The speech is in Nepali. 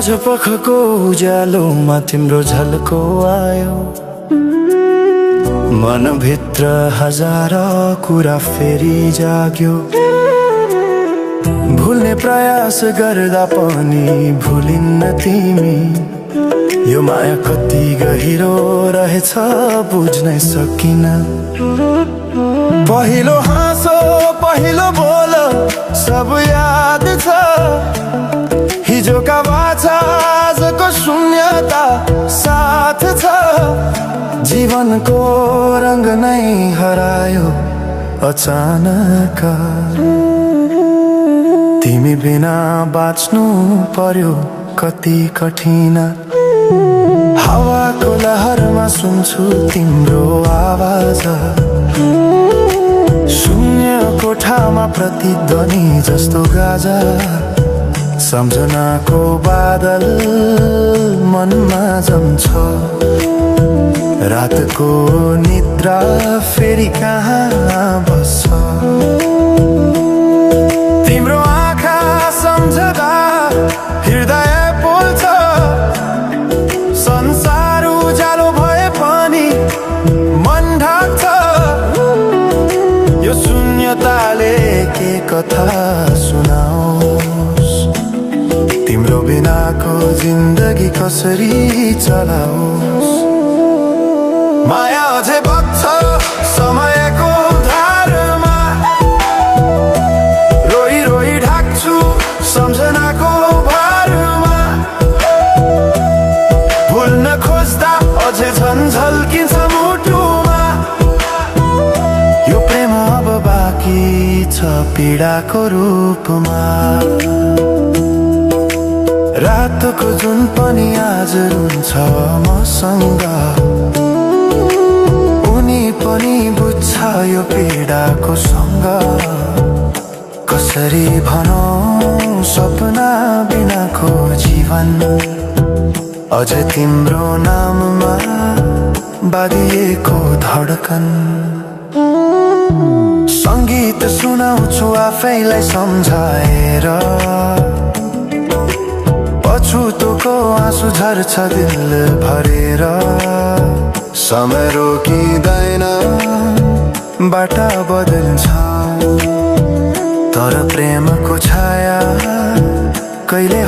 पखको उज्यालोमा तिम्रो झल्को आयो। मनभित्र हजार कुरा फेरि जाग्यो। भुल्ने प्रयास गर्दा पनि भुलिन्न तिमी। यो माया कति गहिरो रहेछ बुझ्नै सकिन। पहिलो हाँसो पहिलो बोल सब याद छ। हिजोका बाछा आजको शून्यता साथ छ। जीवनको रंग नै हरायो अचानक। तिमी बिना बाँच्नु पर्यो कति कठिन। हावाको लहरमा सुन्छु तिम्रो आवाज। शून्य कोठामा प्रतिध्वनि जस्तो गाजा। सम्झनाको बादल मनमा जम्छ। रातको निद्रा फेरि कहाँ बस्छ। तिम्रो आँखा सम्झदा हृदय पोल्छ। संसार उज्यालो भए पनि मन ढाक्छ। यो शून्यताले के कथा सुनाओस्। तिम्रो बिनाको जिन्दगी कसरी चलाओस्। माया अझै बग्छ समयको धारमा। रोई रोई ढाक्छु सम्झनाको भारमा। भुल्न खोज्दा अझै झन् झल्किन्छ मुटुमा। यो प्रेम अब बाँकी छ पीडाको रूपमा। रातको जुन पनि आज रुन्छ मसँग। उनी पनि बुझ्छ यो पीडाको सँग। कसरी भनौं सपना बिनाको जीवन। अझ तिम्रो नाममा बाँधिएको धड्कन। संगीत सुनाउँछु आफैलाई सम्झाएर। पछुतोको आँसु झर्छ दिल भरेर। समय रोकिँदैन बाटा बदल्छ। तर प्रेमको छाया कहिले